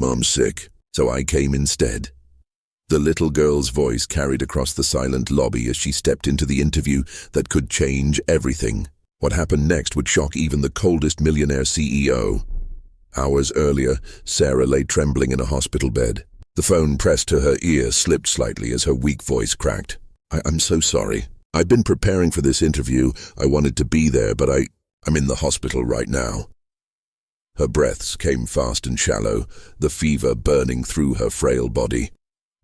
Mom's sick, so I came instead." The little girl's voice carried across the silent lobby as she stepped into the interview that could change everything. What happened next would shock even the coldest millionaire CEO. Hours earlier, Sarah lay trembling in a hospital bed. The phone pressed to her ear slipped slightly as her weak voice cracked. I'm so sorry. I've been preparing for this interview. I wanted to be there, but I'm in the hospital right now." Her breaths came fast and shallow, the fever burning through her frail body.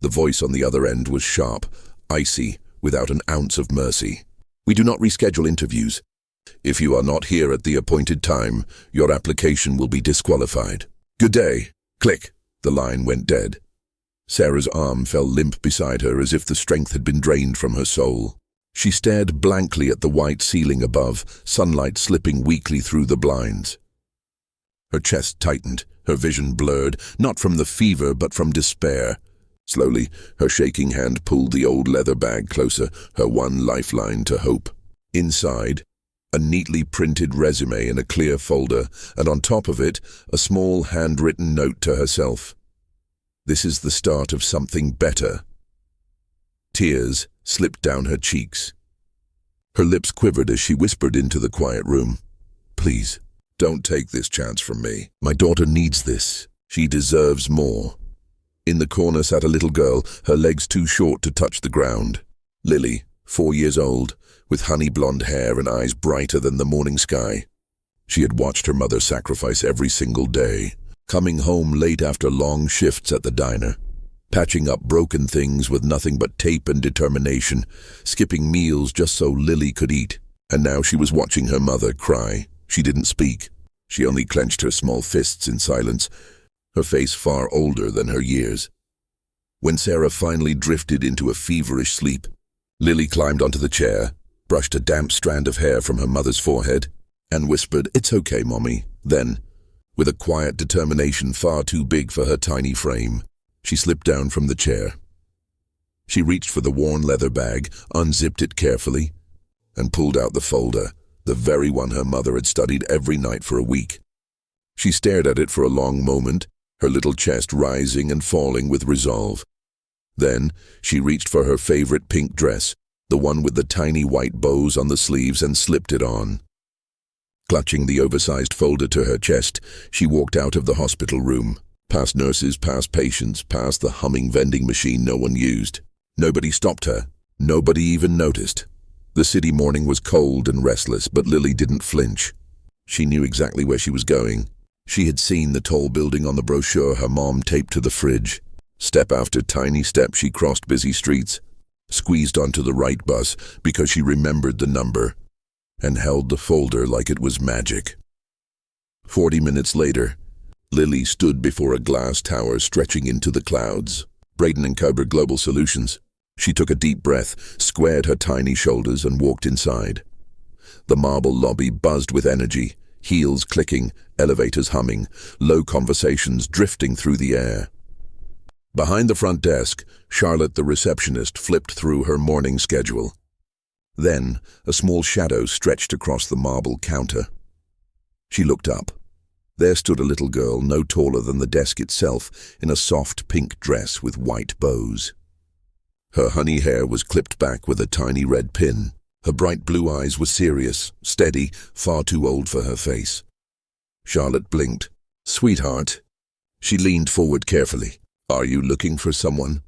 The voice on the other end was sharp, icy, without an ounce of mercy. "We do not reschedule interviews. If you are not here at the appointed time, your application will be disqualified. Good day." Click. The line went dead. Sarah's arm fell limp beside her as if the strength had been drained from her soul. She stared blankly at the white ceiling above, sunlight slipping weakly through the blinds. Her chest tightened, her vision blurred, not from the fever but from despair. Slowly, her shaking hand pulled the old leather bag closer, her one lifeline to hope. Inside, a neatly printed resume in a clear folder, and on top of it, a small handwritten note to herself. This is the start of something better. Tears slipped down her cheeks. Her lips quivered as she whispered into the quiet room. "Please, don't take this chance from me. My daughter needs this. She deserves more." In the corner sat a little girl, her legs too short to touch the ground. Lily, 4 years old, with honey blonde hair and eyes brighter than the morning sky. She had watched her mother sacrifice every single day, coming home late after long shifts at the diner, patching up broken things with nothing but tape and determination, skipping meals just so Lily could eat. And now she was watching her mother cry. She didn't speak. She only clenched her small fists in silence, her face far older than her years. When Sarah finally drifted into a feverish sleep, Lily climbed onto the chair, brushed a damp strand of hair from her mother's forehead, and whispered, "It's okay, Mommy." Then, with a quiet determination far too big for her tiny frame, she slipped down from the chair. She reached for the worn leather bag, unzipped it carefully, and pulled out the folder, the very one her mother had studied every night for a week. She stared at it for a long moment, her little chest rising and falling with resolve. Then, she reached for her favorite pink dress, the one with the tiny white bows on the sleeves, and slipped it on. Clutching the oversized folder to her chest, she walked out of the hospital room, past nurses, past patients, past the humming vending machine no one used. Nobody stopped her. Nobody even noticed. The city morning was cold and restless, but Lily didn't flinch. She knew exactly where she was going. She had seen the tall building on the brochure her mom taped to the fridge. Step after tiny step, she crossed busy streets, squeezed onto the right bus because she remembered the number, and held the folder like it was magic. 40 minutes later, Lily stood before a glass tower stretching into the clouds. Braden & Cobra Global Solutions. She took a deep breath, squared her tiny shoulders, and walked inside. The marble lobby buzzed with energy, heels clicking, elevators humming, low conversations drifting through the air. Behind the front desk, Charlotte, the receptionist, flipped through her morning schedule. Then, a small shadow stretched across the marble counter. She looked up. There stood a little girl no taller than the desk itself, in a soft pink dress with white bows. Her honey hair was clipped back with a tiny red pin. Her bright blue eyes were serious, steady, far too old for her face. Charlotte blinked. "Sweetheart." She leaned forward carefully. "Are you looking for someone?"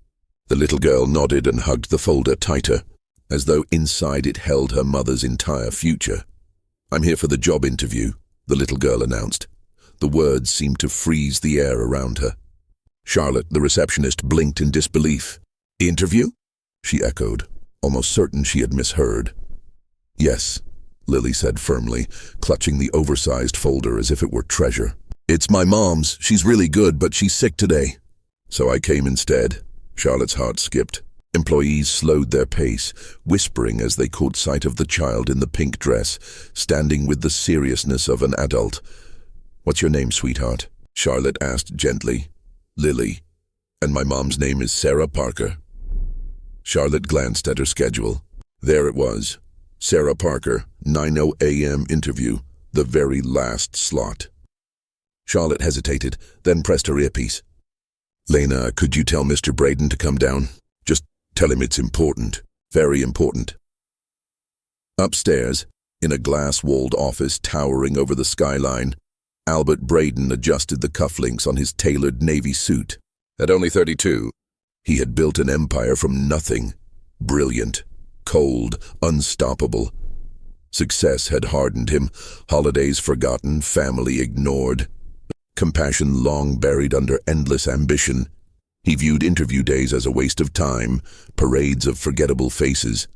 The little girl nodded and hugged the folder tighter, as though inside it held her mother's entire future. "I'm here for the job interview," the little girl announced. The words seemed to freeze the air around her. Charlotte, the receptionist, blinked in disbelief. "Interview?" she echoed, almost certain she had misheard. "Yes," Lily said firmly, clutching the oversized folder as if it were treasure. "It's my mom's. She's really good, but she's sick today." "So I came instead." Charlotte's heart skipped. Employees slowed their pace, whispering as they caught sight of the child in the pink dress, standing with the seriousness of an adult. "What's your name, sweetheart?" Charlotte asked gently. "Lily. And my mom's name is Sarah Parker." Charlotte glanced at her schedule. There it was. Sarah Parker, 9:00 a.m. interview, the very last slot. Charlotte hesitated, then pressed her earpiece. Lena, could you tell Mr. Braden to come down? Just tell him it's important. Very important. Upstairs, in a glass-walled office towering over the skyline, Albert Braden adjusted the cufflinks on his tailored navy suit. At only 32, he had built an empire from nothing. Brilliant, cold, unstoppable. Success had hardened him, holidays forgotten, family ignored. Compassion long buried under endless ambition. He viewed interview days as a waste of time, parades of forgettable faces.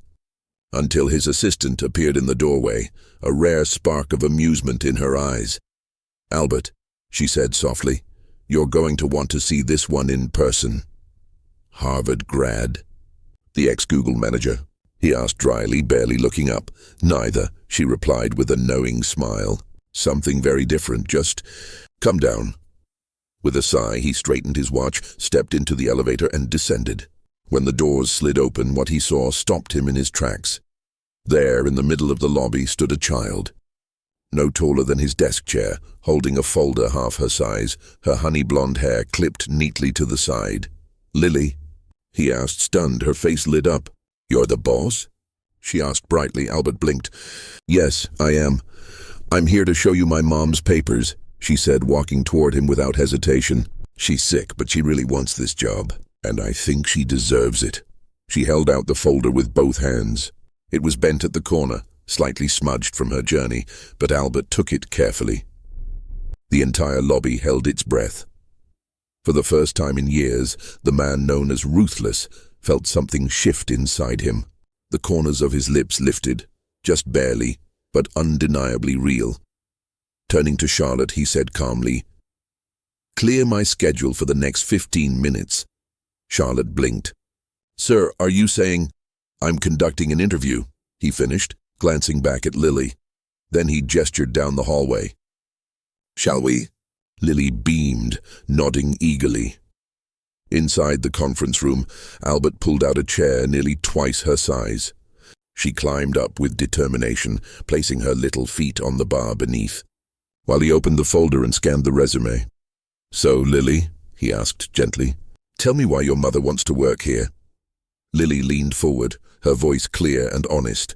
Until his assistant appeared in the doorway, a rare spark of amusement in her eyes. "Albert," she said softly, "you're going to want to see this one in person." "Harvard grad?" "The ex-Google manager?" he asked dryly, barely looking up. "Neither," she replied with a knowing smile. "Something very different, just come down." With a sigh, he straightened his watch, stepped into the elevator, and descended. When the doors slid open, what he saw stopped him in his tracks. There, in the middle of the lobby, stood a child. No taller than his desk chair, holding a folder half her size, her honey-blonde hair clipped neatly to the side. "Lily?" he asked, stunned. Her face lit up. "You're the boss?" she asked brightly. Albert blinked. "Yes, I am. I'm here to show you my mom's papers," she said, walking toward him without hesitation. "She's sick, but she really wants this job, and I think she deserves it." She held out the folder with both hands. It was bent at the corner, slightly smudged from her journey, but Albert took it carefully. The entire lobby held its breath. For the first time in years, the man known as Ruthless felt something shift inside him. The corners of his lips lifted, just barely, but undeniably real. Turning to Charlotte, he said calmly, "Clear my schedule for the next 15 minutes." Charlotte blinked. "Sir, are you saying—" "I'm conducting an interview," he finished, glancing back at Lily. Then he gestured down the hallway. "Shall we?" Lily beamed, nodding eagerly. Inside the conference room, Albert pulled out a chair nearly twice her size. She climbed up with determination, placing her little feet on the bar beneath, while he opened the folder and scanned the resume. "So, Lily," he asked gently, "tell me why your mother wants to work here." Lily leaned forward, her voice clear and honest.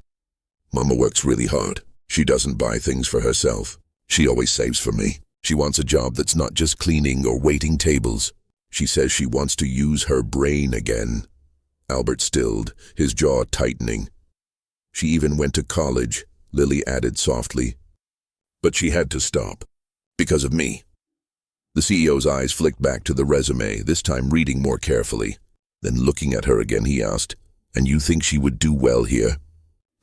"Mama works really hard. She doesn't buy things for herself. She always saves for me. She wants a job that's not just cleaning or waiting tables. She says she wants to use her brain again." Albert stilled, his jaw tightening. "She even went to college," Lily added softly. "But she had to stop. Because of me." The CEO's eyes flicked back to the resume, this time reading more carefully. Then looking at her again, he asked, "And you think she would do well here?"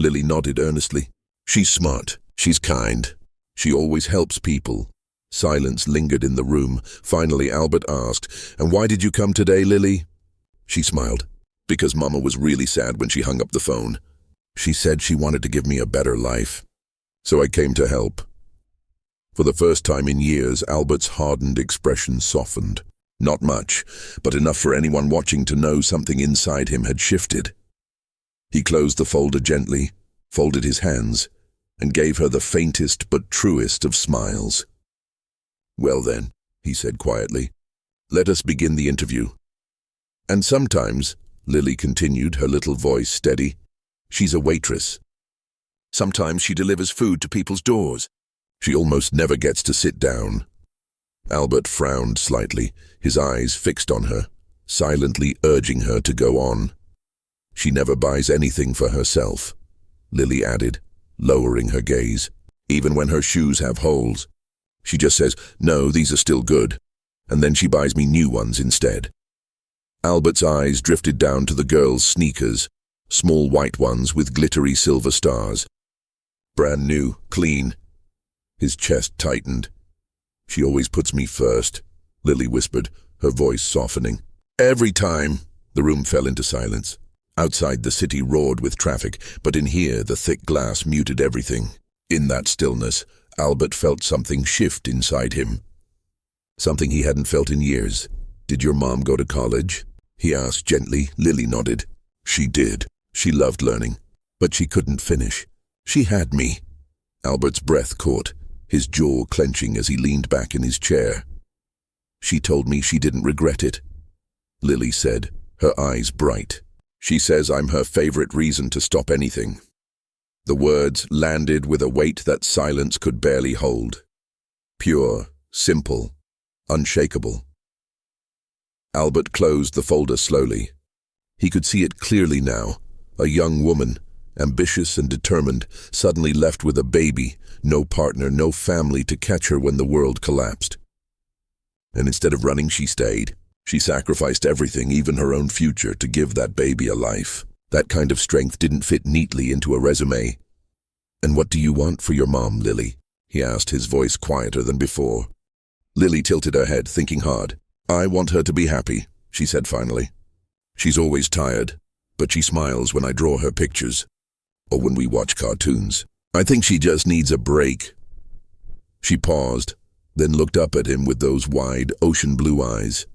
Lily nodded earnestly. "She's smart. She's kind. She always helps people." Silence lingered in the room. Finally, Albert asked, "And why did you come today, Lily?" She smiled. "Because Mama was really sad when she hung up the phone. She said she wanted to give me a better life. So I came to help." For the first time in years, Albert's hardened expression softened. Not much, but enough for anyone watching to know something inside him had shifted. He closed the folder gently, folded his hands, and gave her the faintest but truest of smiles. "Well then," he said quietly, "let us begin the interview." "And sometimes," Lily continued, her little voice steady, "she's a waitress. Sometimes she delivers food to people's doors. She almost never gets to sit down." Albert frowned slightly, his eyes fixed on her, silently urging her to go on. "She never buys anything for herself," Lily added, lowering her gaze, "even when her shoes have holes. She just says, 'No, these are still good,' and then she buys me new ones instead." Albert's eyes drifted down to the girl's sneakers, small white ones with glittery silver stars. "Brand new, clean." His chest tightened. "She always puts me first," Lily whispered, her voice softening. "Every time." The room fell into silence. Outside, the city roared with traffic, but in here the thick glass muted everything. In that stillness, Albert felt something shift inside him. Something he hadn't felt in years. "Did your mom go to college?" he asked gently. Lily nodded. "She did. She loved learning. But she couldn't finish. She had me." Albert's breath caught, his jaw clenching as he leaned back in his chair. "She told me she didn't regret it. Lily said, her eyes bright. She says I'm her favorite reason to stop anything. The words landed with a weight that silence could barely hold. Pure, simple, unshakable. Albert closed the folder slowly. He could see it clearly now. A young woman, ambitious and determined, suddenly left with a baby, no partner, no family to catch her when the world collapsed. And instead of running, she stayed. She sacrificed everything, even her own future, to give that baby a life. That kind of strength didn't fit neatly into a resume. "And what do you want for your mom, Lily?" he asked, his voice quieter than before. Lily tilted her head, thinking hard. "I want her to be happy," she said finally. "She's always tired, but she smiles when I draw her pictures, or when we watch cartoons. I think she just needs a break." She paused, then looked up at him with those wide, ocean blue eyes.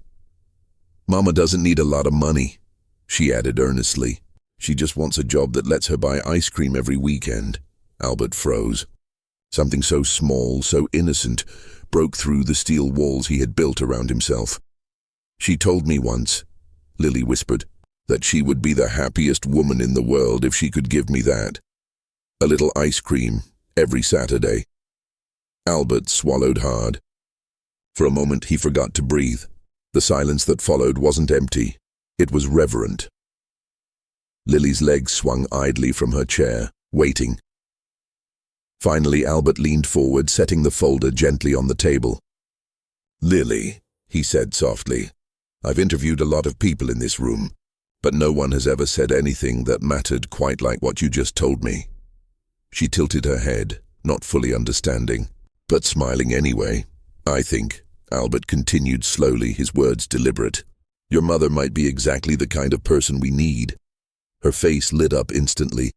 "Mama doesn't need a lot of money," she added earnestly. "She just wants a job that lets her buy ice cream every weekend." Albert froze. Something so small, so innocent, broke through the steel walls he had built around himself. "She told me once," Lily whispered, "that she would be the happiest woman in the world if she could give me that. A little ice cream every Saturday." Albert swallowed hard. For a moment he forgot to breathe. The silence that followed wasn't empty. It was reverent. Lily's legs swung idly from her chair, waiting. Finally, Albert leaned forward, setting the folder gently on the table. "Lily," he said softly, "I've interviewed a lot of people in this room, but no one has ever said anything that mattered quite like what you just told me." She tilted her head, not fully understanding, but smiling anyway. "I think," Albert continued slowly, his words deliberate, "your mother might be exactly the kind of person we need." Her face lit up instantly.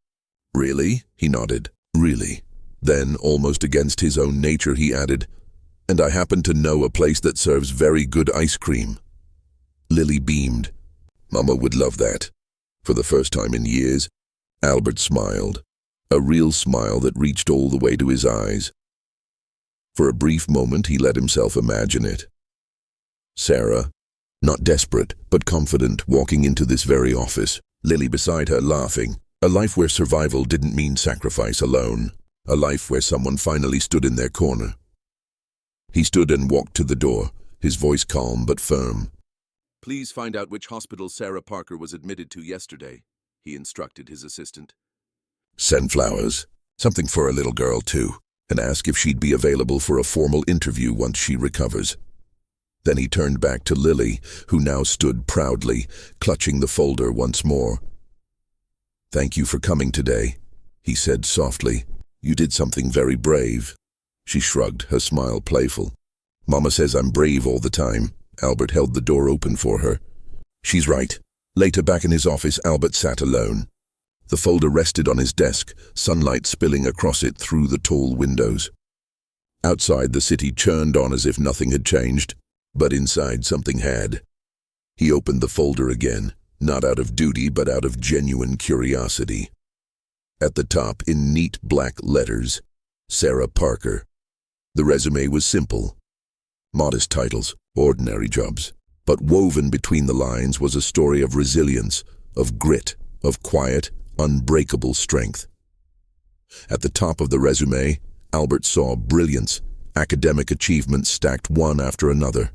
"Really?" he nodded. "Really?" Then, almost against his own nature, he added, "And I happen to know a place that serves very good ice cream." Lily beamed. "Mama would love that." For the first time in years, Albert smiled, a real smile that reached all the way to his eyes. For a brief moment, he let himself imagine it. Sarah, not desperate, but confident, walking into this very office, Lily beside her laughing. A life where survival didn't mean sacrifice alone. A life where someone finally stood in their corner. He stood and walked to the door, his voice calm but firm. "Please find out which hospital Sarah Parker was admitted to yesterday," he instructed his assistant. "Send flowers, something for a little girl too, and ask if she'd be available for a formal interview once she recovers." Then he turned back to Lily, who now stood proudly, clutching the folder once more. "Thank you for coming today," he said softly. "You did something very brave." She shrugged, her smile playful. "Mama says I'm brave all the time." Albert held the door open for her. "She's right." Later, back in his office, Albert sat alone. The folder rested on his desk, sunlight spilling across it through the tall windows. Outside, the city churned on as if nothing had changed, but inside something had. He opened the folder again, not out of duty but out of genuine curiosity. At the top, in neat black letters, Sarah Parker. The resume was simple. Modest titles, ordinary jobs. But woven between the lines was a story of resilience, of grit, of quiet, unbreakable strength. At the top of the resume, Albert saw brilliance, academic achievements stacked one after another.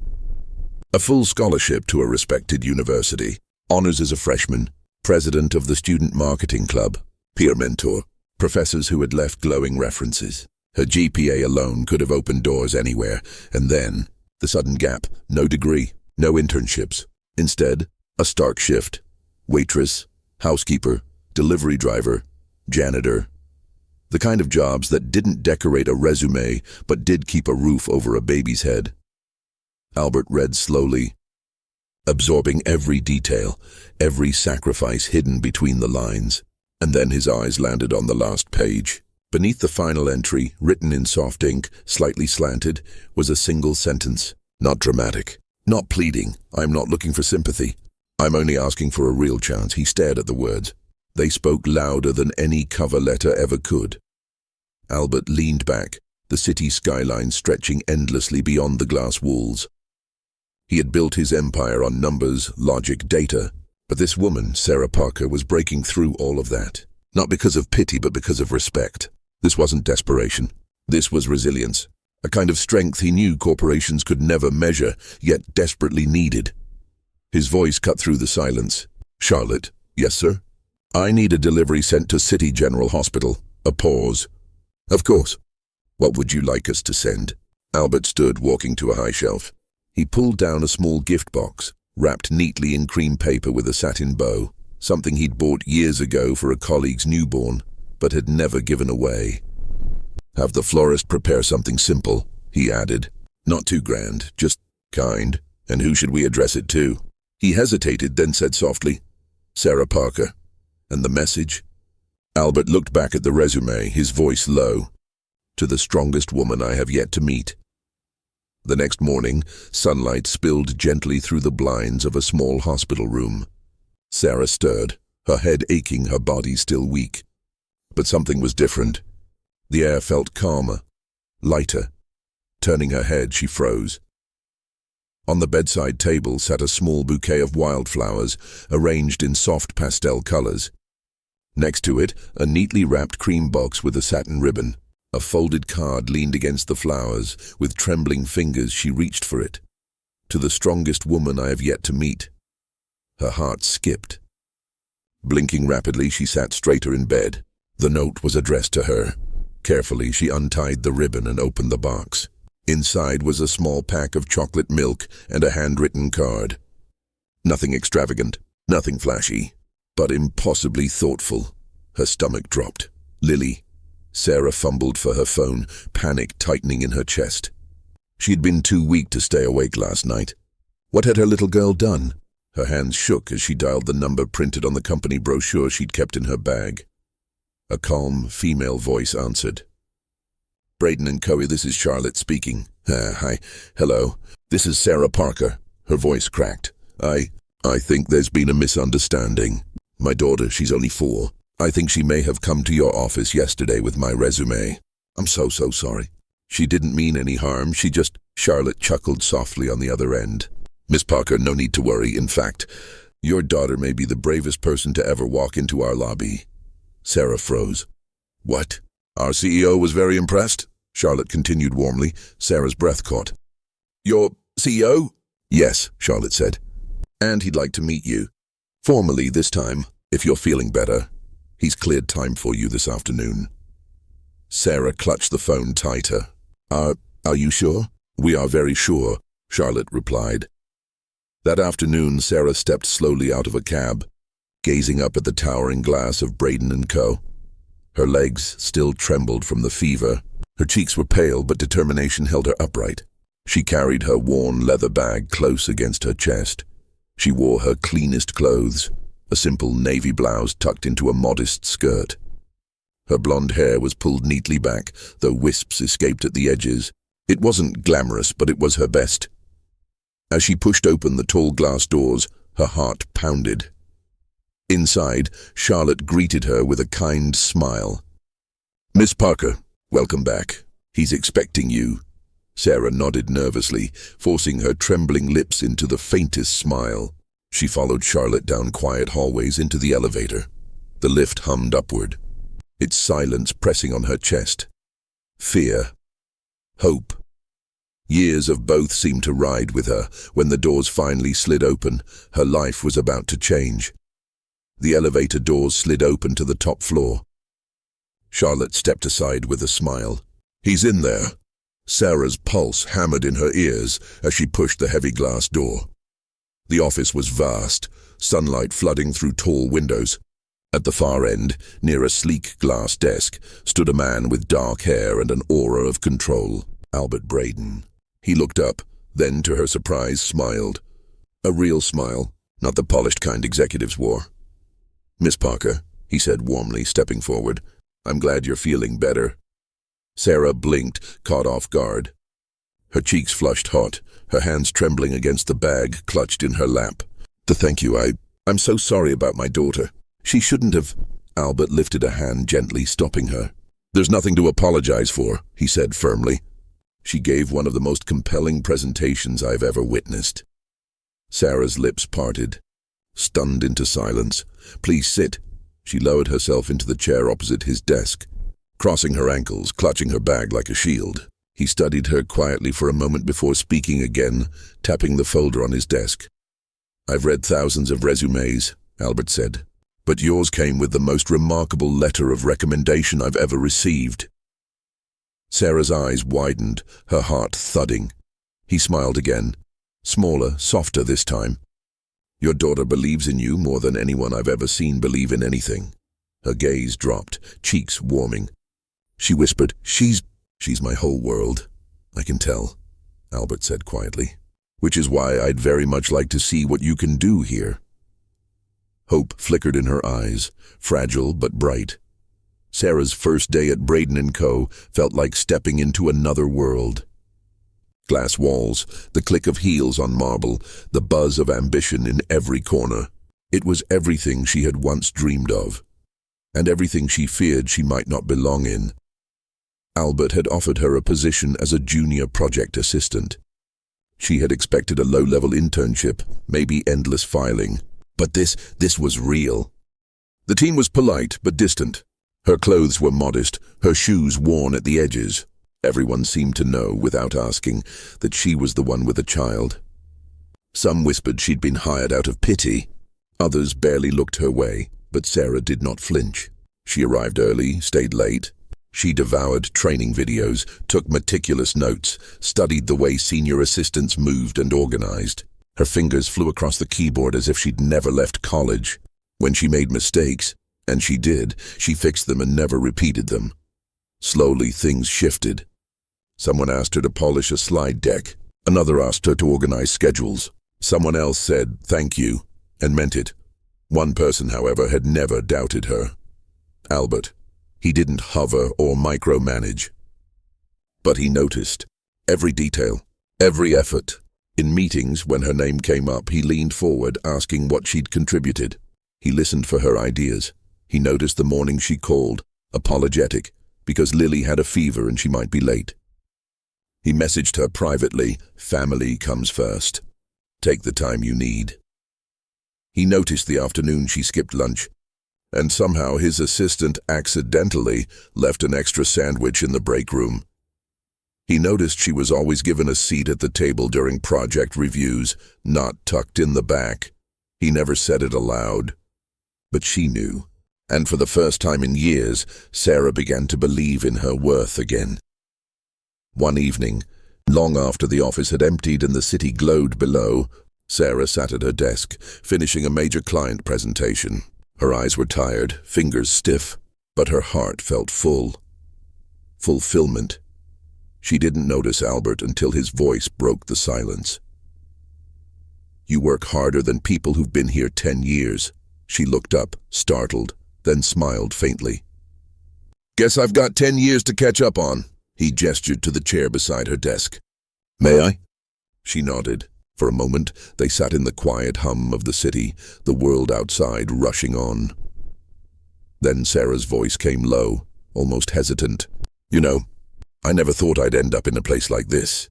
A full scholarship to a respected university, honors as a freshman, president of the student marketing club, peer mentor, professors who had left glowing references. Her GPA alone could have opened doors anywhere, and then, the sudden gap, no degree, no internships. Instead, a stark shift. Waitress, housekeeper, delivery driver, janitor. The kind of jobs that didn't decorate a resume, but did keep a roof over a baby's head. Albert read slowly, absorbing every detail, every sacrifice hidden between the lines. And then his eyes landed on the last page. Beneath the final entry, written in soft ink, slightly slanted, was a single sentence. Not dramatic, not pleading. "I'm not looking for sympathy. I'm only asking for a real chance." He stared at the words. They spoke louder than any cover letter ever could. Albert leaned back, the city skyline stretching endlessly beyond the glass walls. He had built his empire on numbers, logic, data. But this woman, Sarah Parker, was breaking through all of that. Not because of pity, but because of respect. This wasn't desperation. This was resilience. A kind of strength he knew corporations could never measure, yet desperately needed. His voice cut through the silence. "Charlotte." "Yes, sir?" "I need a delivery sent to City General Hospital." A pause. "Of course. What would you like us to send?" Albert stood, walking to a high shelf. He pulled down a small gift box, wrapped neatly in cream paper with a satin bow, something he'd bought years ago for a colleague's newborn, but had never given away. "Have the florist prepare something simple," he added. "Not too grand, just kind. And who should we address it to?" He hesitated, then said softly, "Sarah Parker." "And the message?" Albert looked back at the resume, his voice low. "To the strongest woman I have yet to meet." The next morning, sunlight spilled gently through the blinds of a small hospital room. Sarah stirred, her head aching, her body still weak. But something was different. The air felt calmer, lighter. Turning her head, she froze. On the bedside table sat a small bouquet of wildflowers, arranged in soft pastel colors. Next to it, a neatly wrapped cream box with a satin ribbon. A folded card leaned against the flowers. With trembling fingers, she reached for it. "To the strongest woman I have yet to meet." Her heart skipped. Blinking rapidly, she sat straighter in bed. The note was addressed to her. Carefully, she untied the ribbon and opened the box. Inside was a small pack of chocolate milk and a handwritten card. Nothing extravagant, nothing flashy, but impossibly thoughtful. Her stomach dropped. "Lily." Sarah fumbled for her phone, panic tightening in her chest. She'd been too weak to stay awake last night. What had her little girl done? Her hands shook as she dialed the number printed on the company brochure she'd kept in her bag. A calm, female voice answered. "Braden & Co., this is Charlotte speaking." Hi. Hello. This is Sarah Parker." Her voice cracked. I think there's been a misunderstanding. My daughter, she's only 4. I think she may have come to your office yesterday with my resume. I'm so sorry. She didn't mean any harm, she just..." Charlotte chuckled softly on the other end. "Miss Parker, no need to worry. In fact, your daughter may be the bravest person to ever walk into our lobby." Sarah froze. "What?" "Our CEO was very impressed," Charlotte continued warmly. Sarah's breath caught. "Your CEO?" "Yes," Charlotte said. "And he'd like to meet you. Formally this time, if you're feeling better. He's cleared time for you this afternoon." Sarah clutched the phone tighter. Are you sure?" "We are very sure," Charlotte replied. That afternoon, Sarah stepped slowly out of a cab, gazing up at the towering glass of Braden & Co. Her legs still trembled from the fever. Her cheeks were pale, but determination held her upright. She carried her worn leather bag close against her chest. She wore her cleanest clothes, a simple navy blouse tucked into a modest skirt. Her blonde hair was pulled neatly back, though wisps escaped at the edges. It wasn't glamorous, but it was her best. As she pushed open the tall glass doors, her heart pounded. Inside, Charlotte greeted her with a kind smile. "Miss Parker, welcome back. He's expecting you." Sarah nodded nervously, forcing her trembling lips into the faintest smile. She followed Charlotte down quiet hallways into the elevator. The lift hummed upward, its silence pressing on her chest. Fear. Hope. Years of both seemed to ride with her. When the doors finally slid open, her life was about to change. The elevator doors slid open to the top floor. Charlotte stepped aside with a smile. "He's in there." Sarah's pulse hammered in her ears as she pushed the heavy glass door. The office was vast, sunlight flooding through tall windows. At the far end, near a sleek glass desk, stood a man with dark hair and an aura of control. Albert Braden. He looked up, then to her surprise smiled. A real smile, not the polished kind executives wore. "Miss Parker," he said warmly, stepping forward. "I'm glad you're feeling better." Sarah blinked, caught off guard. Her cheeks flushed hot, her hands trembling against the bag clutched in her lap. Thank you, I'm so sorry about my daughter. She shouldn't have..." Albert lifted a hand gently, stopping her. "There's nothing to apologize for," he said firmly. "She gave one of the most compelling presentations I've ever witnessed." Sarah's lips parted, stunned into silence. "Please sit." She lowered herself into the chair opposite his desk, crossing her ankles, clutching her bag like a shield. He studied her quietly for a moment before speaking again, tapping the folder on his desk. "I've read thousands of resumes," Albert said, "but yours came with the most remarkable letter of recommendation I've ever received." Sarah's eyes widened, her heart thudding. He smiled again, smaller, softer this time. "Your daughter believes in you more than anyone I've ever seen believe in anything." Her gaze dropped, cheeks warming. She whispered, She's my whole world." "I can tell," Albert said quietly, "which is why I'd very much like to see what you can do here." Hope flickered in her eyes, fragile but bright. Sarah's first day at Braden & Co. felt like stepping into another world. Glass walls, the click of heels on marble, the buzz of ambition in every corner. It was everything she had once dreamed of, and everything she feared she might not belong in. Albert had offered her a position as a junior project assistant. She had expected a low-level internship, maybe endless filing. But this was real. The team was polite but distant. Her clothes were modest, her shoes worn at the edges. Everyone seemed to know, without asking, that she was the one with a child. Some whispered she'd been hired out of pity. Others barely looked her way, but Sarah did not flinch. She arrived early, stayed late. She devoured training videos, took meticulous notes, studied the way senior assistants moved and organized. Her fingers flew across the keyboard as if she'd never left college. When she made mistakes, and she did, she fixed them and never repeated them. Slowly, things shifted. Someone asked her to polish a slide deck. Another asked her to organize schedules. Someone else said, "Thank you," and meant it. One person, however, had never doubted her. Albert. He didn't hover or micromanage. But he noticed every detail, every effort. In meetings, when her name came up, he leaned forward, asking what she'd contributed. He listened for her ideas. He noticed the morning she called, apologetic, because Lily had a fever and she might be late. He messaged her privately, "Family comes first. Take the time you need." He noticed the afternoon she skipped lunch, and somehow his assistant accidentally left an extra sandwich in the break room. He noticed she was always given a seat at the table during project reviews, not tucked in the back. He never said it aloud, but she knew. And for the first time in years, Sarah began to believe in her worth again. One evening, long after the office had emptied and the city glowed below, Sarah sat at her desk, finishing a major client presentation. Her eyes were tired, fingers stiff, but her heart felt full. Fulfillment. She didn't notice Albert until his voice broke the silence. "You work harder than people who've been here 10 years. She looked up, startled, then smiled faintly. "Guess I've got 10 years to catch up on." He gestured to the chair beside her desk. "May I?" She nodded. For a moment, they sat in the quiet hum of the city, the world outside rushing on. Then Sarah's voice came low, almost hesitant. "You know, I never thought I'd end up in a place like this."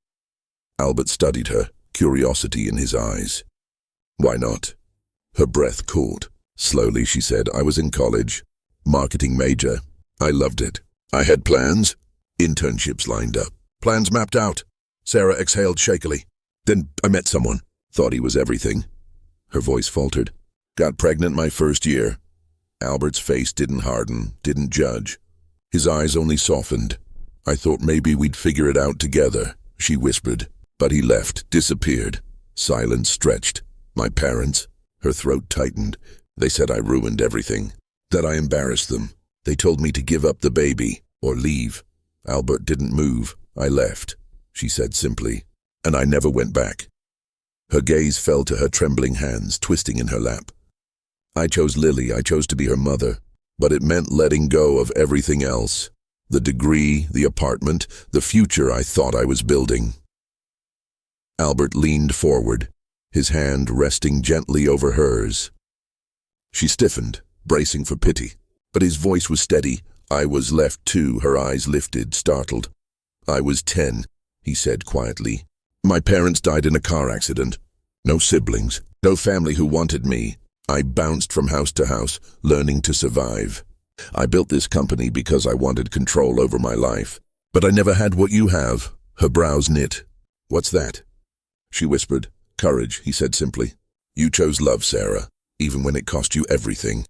Albert studied her, curiosity in his eyes. "Why not?" Her breath caught. Slowly she said, "I was in college, marketing major. I loved it. I had plans, internships lined up, plans mapped out." Sarah exhaled shakily. "Then I met someone, thought he was everything." Her voice faltered. "Got pregnant my first year." Albert's face didn't harden, didn't judge. His eyes only softened. "I thought maybe we'd figure it out together," she whispered. But he left, disappeared. Silence stretched. "My parents," her throat tightened. "They said I ruined everything, that I embarrassed them. They told me to give up the baby, or leave." Albert didn't move. "I left," she said simply, "and I never went back." Her gaze fell to her trembling hands, twisting in her lap. "I chose Lily, I chose to be her mother, but it meant letting go of everything else. The degree, the apartment, the future I thought I was building." Albert leaned forward, his hand resting gently over hers. She stiffened, bracing for pity, but his voice was steady. "I was left too," her eyes lifted, startled. "I was 10, he said quietly. "My parents died in a car accident. No siblings, no family who wanted me. I bounced from house to house, learning to survive. I built this company because I wanted control over my life. But I never had what you have. Her brows knit. What's that? She whispered. Courage, he said simply. You chose love, Sarah, even when it cost you everything.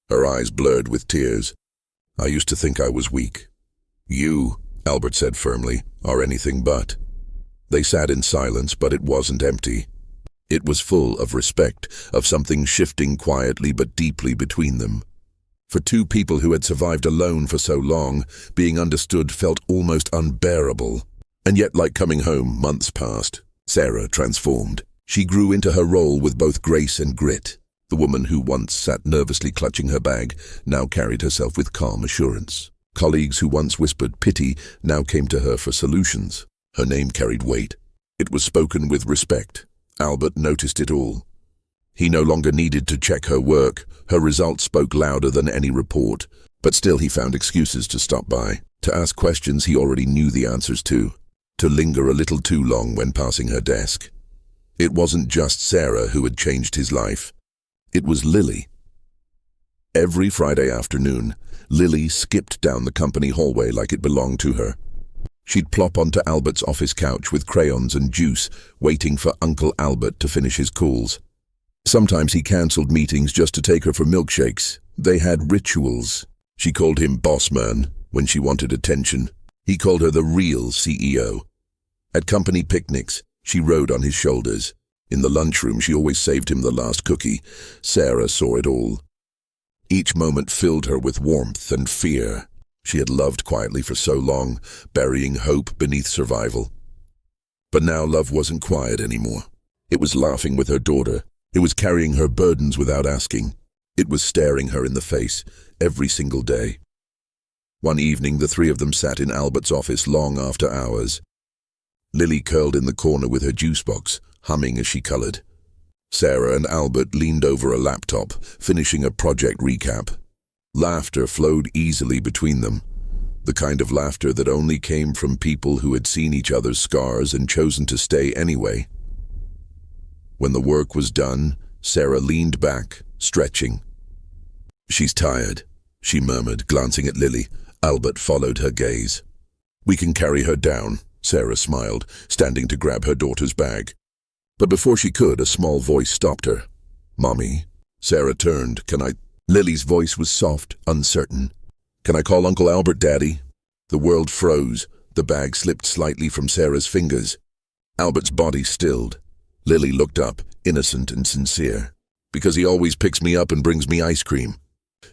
Her eyes blurred with tears. I used to think I was weak. You, Albert said firmly, are anything but. They sat in silence, but it wasn't empty. It was full of respect, of something shifting quietly but deeply between them. For two people who had survived alone for so long, being understood felt almost unbearable. And yet, like coming home, months passed. Sarah transformed. She grew into her role with both grace and grit. The woman who once sat nervously clutching her bag now carried herself with calm assurance. Colleagues who once whispered pity now came to her for solutions. Her name carried weight. It was spoken with respect. Albert noticed it all. He no longer needed to check her work. Her results spoke louder than any report. But still he found excuses to stop by, to ask questions he already knew the answers to linger a little too long when passing her desk. It wasn't just Sarah who had changed his life. It was Lily. Every Friday afternoon, Lily skipped down the company hallway like it belonged to her. She'd plop onto Albert's office couch with crayons and juice, waiting for Uncle Albert to finish his calls. Sometimes he cancelled meetings just to take her for milkshakes. They had rituals. She called him boss man when she wanted attention. He called her the real CEO. At company picnics, she rode on his shoulders. In the lunchroom, she always saved him the last cookie. Sarah saw it all. Each moment filled her with warmth and fear. She had loved quietly for so long, burying hope beneath survival. But now love wasn't quiet anymore. It was laughing with her daughter. It was carrying her burdens without asking. It was staring her in the face every single day. One evening, the three of them sat in Albert's office long after hours. Lily curled in the corner with her juice box, humming as she colored. Sarah and Albert leaned over a laptop, finishing a project recap. Laughter flowed easily between them, the kind of laughter that only came from people who had seen each other's scars and chosen to stay anyway. When the work was done, Sarah leaned back, stretching. She's tired, she murmured, glancing at Lily. Albert followed her gaze. We can carry her down, Sarah smiled, standing to grab her daughter's bag. But before she could, a small voice stopped her. Mommy. Sarah turned. Can I? Lily's voice was soft, uncertain. Can I call Uncle Albert Daddy? The world froze. The bag slipped slightly from Sarah's fingers. Albert's body stilled. Lily looked up, innocent and sincere. Because he always picks me up and brings me ice cream.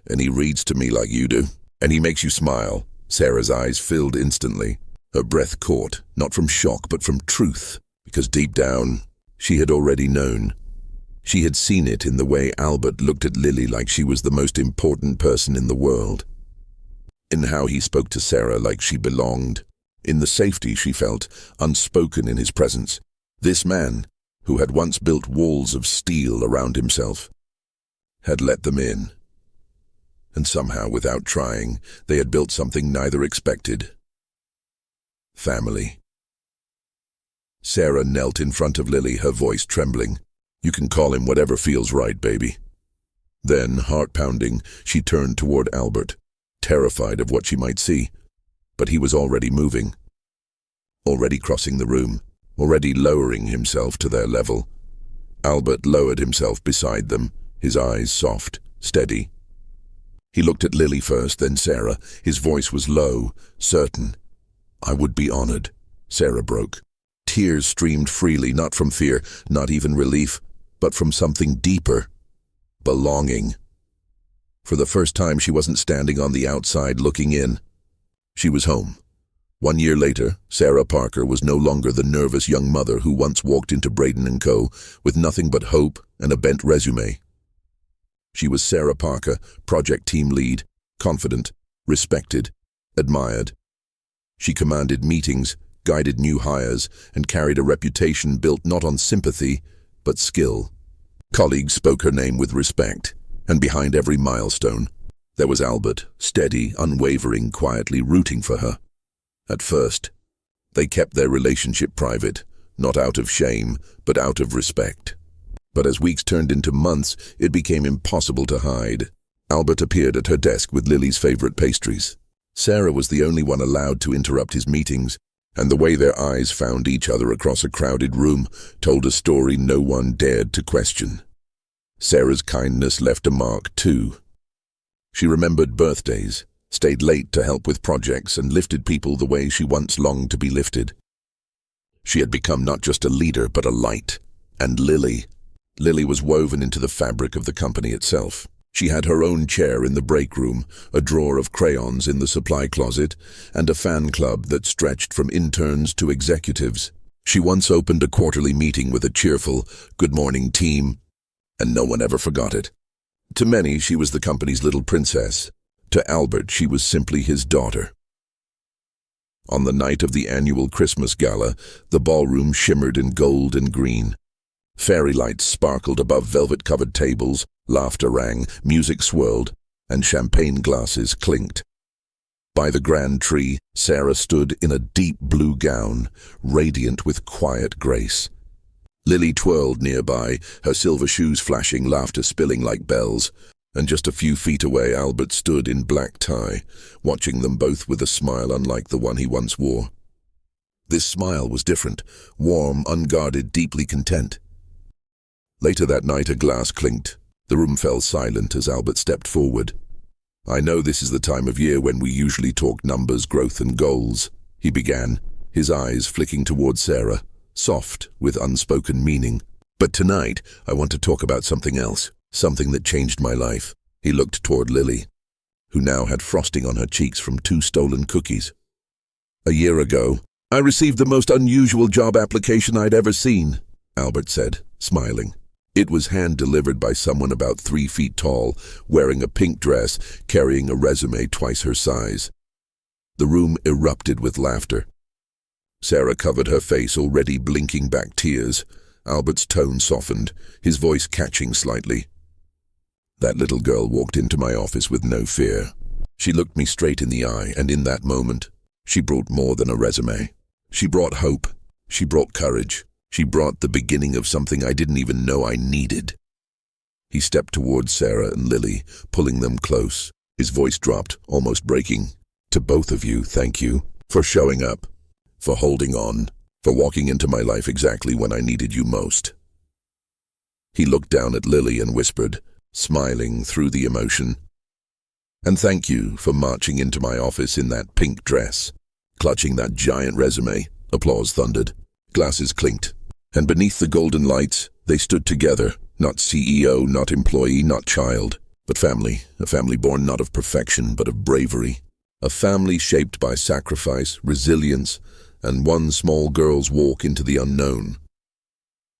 And he reads to me like you do. And he makes you smile. Sarah's eyes filled instantly. Her breath caught, not from shock but from truth. Because deep down, she had already known. She had seen it in the way Albert looked at Lily like she was the most important person in the world. In how he spoke to Sarah like she belonged. In the safety she felt, unspoken in his presence. This man, who had once built walls of steel around himself, had let them in. And somehow, without trying, they had built something neither expected. Family. Sarah knelt in front of Lily, her voice trembling. You can call him whatever feels right, baby. Then, heart-pounding, she turned toward Albert, terrified of what she might see. But he was already moving. Already crossing the room. Already lowering himself to their level. Albert lowered himself beside them, his eyes soft, steady. He looked at Lily first, then Sarah. His voice was low, certain. I would be honored. Sarah broke. Tears streamed freely, not from fear, not even relief, but from something deeper. Belonging. For the first time, she wasn't standing on the outside looking in. She was home. 1 year later, Sarah Parker was no longer the nervous young mother who once walked into Braden & Co. with nothing but hope and a bent resume. She was Sarah Parker, project team lead, confident, respected, admired. She commanded meetings, guided new hires, and carried a reputation built not on sympathy, but skill. Colleagues spoke her name with respect, and behind every milestone, there was Albert, steady, unwavering, quietly rooting for her. At first, they kept their relationship private, not out of shame, but out of respect. But as weeks turned into months, it became impossible to hide. Albert appeared at her desk with Lily's favorite pastries. Sarah was the only one allowed to interrupt his meetings, and the way their eyes found each other across a crowded room told a story no one dared to question. Sarah's kindness left a mark too. She remembered birthdays, stayed late to help with projects, and lifted people the way she once longed to be lifted. She had become not just a leader, but a light. And Lily was woven into the fabric of the company itself. She had her own chair in the break room, a drawer of crayons in the supply closet, and a fan club that stretched from interns to executives. She once opened a quarterly meeting with a cheerful, "Good morning, team," and no one ever forgot it. To many, she was the company's little princess. To Albert, she was simply his daughter. On the night of the annual Christmas gala, the ballroom shimmered in gold and green. Fairy lights sparkled above velvet-covered tables, laughter rang, music swirled, and champagne glasses clinked. By the grand tree, Sarah stood in a deep blue gown, radiant with quiet grace. Lily twirled nearby, her silver shoes flashing, laughter spilling like bells, and just a few feet away Albert stood in black tie, watching them both with a smile unlike the one he once wore. This smile was different, warm, unguarded, deeply content. Later that night a glass clinked. The room fell silent as Albert stepped forward. "I know this is the time of year when we usually talk numbers, growth and goals," he began, his eyes flicking toward Sarah, soft with unspoken meaning. "But tonight I want to talk about something else, something that changed my life." He looked toward Lily, who now had frosting on her cheeks from 2 stolen cookies. "A year ago, I received the most unusual job application I'd ever seen," Albert said, smiling. It was hand-delivered by someone about 3 feet tall, wearing a pink dress, carrying a resume twice her size. The room erupted with laughter. Sarah covered her face, already blinking back tears. Albert's tone softened, his voice catching slightly. "That little girl walked into my office with no fear. She looked me straight in the eye, and in that moment, she brought more than a resume. She brought hope. She brought courage. She brought the beginning of something I didn't even know I needed." He stepped towards Sarah and Lily, pulling them close. His voice dropped, almost breaking. "To both of you, thank you for showing up, for holding on, for walking into my life exactly when I needed you most." He looked down at Lily and whispered, smiling through the emotion, "And thank you for marching into my office in that pink dress, clutching that giant resume." Applause thundered. Glasses clinked. And beneath the golden lights, they stood together, not CEO, not employee, not child, but family, a family born not of perfection, but of bravery, a family shaped by sacrifice, resilience, and one small girl's walk into the unknown.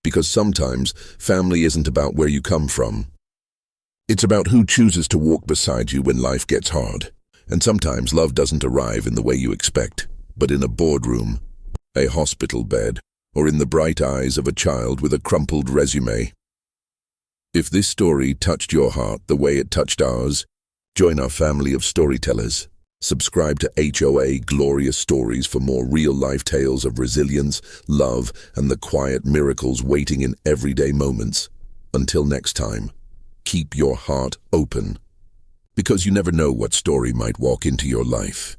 Because sometimes, family isn't about where you come from. It's about who chooses to walk beside you when life gets hard. And sometimes love doesn't arrive in the way you expect, but in a boardroom, a hospital bed, or in the bright eyes of a child with a crumpled resume. If this story touched your heart the way it touched ours, join our family of storytellers. Subscribe to HOA-GLORIOUS Stories for more real-life tales of resilience, love, and the quiet miracles waiting in everyday moments. Until next time, keep your heart open, because you never know what story might walk into your life.